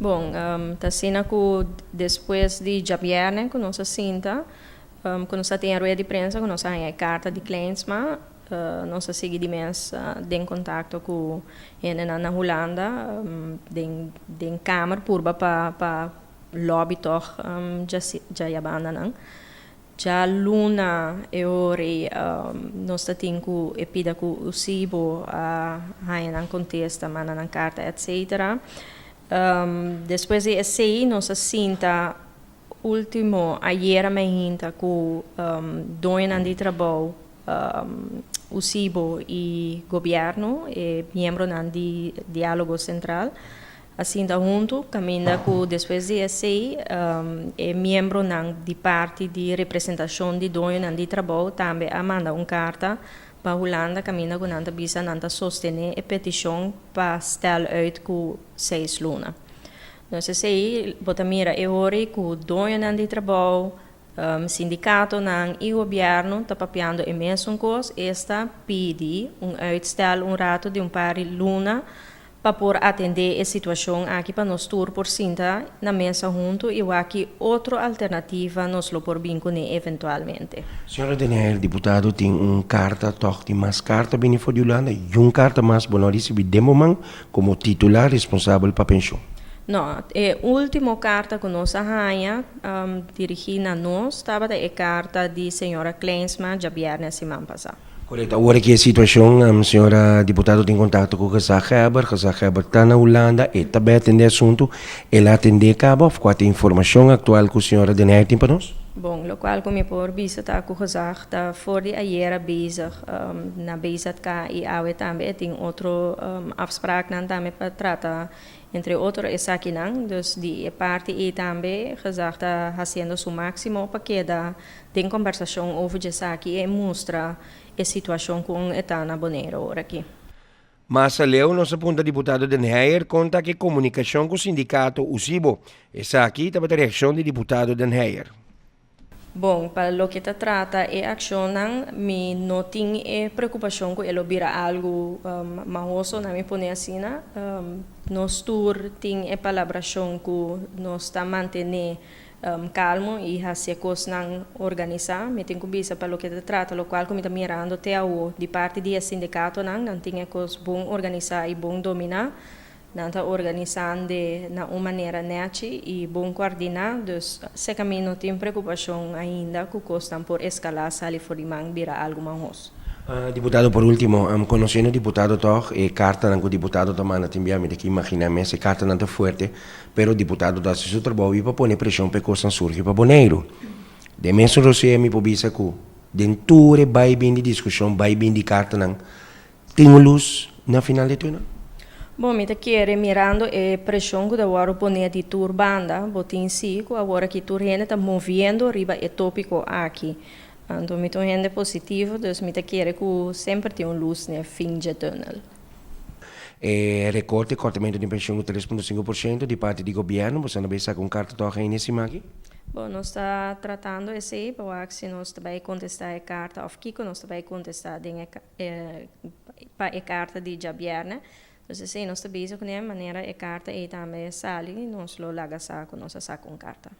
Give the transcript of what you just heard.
Bom, tá sendo que depois de Javierne, que nós sinta, quando nós tem a rueda de prensa, quando nós tem a carta de clientes, mas nós seguimos em contato com ele na Holanda, den Câmara purba para lobby toch já yabana não. Já luna ore nós temos que pida que o SIBO a não contesta, manda na carta, etc. Depois de esse, nós sinta último ayer me hinta que doina de trabalho o SIBO e governo e membro de diálogo central assim da junto caminha que depois de esse é membro de parte de representação de doina de trabalho também a manda uma carta para a Holanda caminha com nanta bisa nanta sostener a petição para estar uit com 6 luna. Então, se aí, bota mira, é hora que o dono de trabalho, sindicato e o governo está papiando a mesma coisa, esta pede uitstel rato de par de luna para por atender a situação aqui para nós tur por cinta na mesa junto e aqui outra alternativa nós lo por vincular eventualmente. Senhora Daniel, deputado, tem carta, tem mais carta bem for de Holanda, e carta mais bom receber de momento como titular responsável para a pensão. Não, a última carta que nós arranha dirigida a nós estava a carta de senhora Kleinsma já viernes semana passada. Correto. Agora que a situação, senhora deputada tem contato com o Kazakh Heber está na Holanda e também atende assunto, ela atende cabo, qual a informação atual que a senhora Daniel tem para nós? Bom, o qual como por visita com o Kazakh está fora de ayer bezig, na bezig cá e awe também tem outro afspraak também para tratar entre outros essa aqui não, dus die parte e também Kazakh está fazendo o máximo para que tem conversação over essa aqui e mostra a situação com Etana Bonero aqui. Mas a leu, nossa punta deputado Den Heijer conta que comunicação com o sindicato USIBO. Essa aqui está a reação do deputado Den Heijer. Bom, para o que se trata é ação, me não tenho preocupação com ele vira algo mahoso, não me põe assim, nós tur tem a palabração que nós está mantendo calmo e fazer coisas não organizar, me tenho que bisa para o que se trata, o qual como está mirando até o de parte do sindicato não tem coisas bom organizar e bom dominar. Não está organizando de uma maneira neta e bom coordenar, dus se caminho não tem preocupação ainda que costam por escalar sali for imang vira algo mais. Deputado, por último, conhecendo o deputado toch e carta que o deputado tomando também, me que imaginamos se carta não é forte, pero o deputado dá seu trabalho para pôr pressão para coisa surge para boneiro. De mesmo você me pobisa que dentro vai bem de discussão, vai bem de carta não, tem luz na final de tudo. Bom, me quero mirando a pressão que agora põe de turbanda, botin si, que agora que turrene está movendo riba é tópico aqui. Então, me estou rende positivo, então me quero que sempre tem luz no fim de túnel. Recorte, cortamento de pensão de 3,5% de parte do governo, você não vai estar com carta toca aí nesse aqui? Bom, nós estamos tratando esse, para que nós também contestar a carta, ou que nós também contestar a carta de Javierne. Então, se nós estamos com a maneira a carta e também sali, nós lo laga saco, nós saco com carta.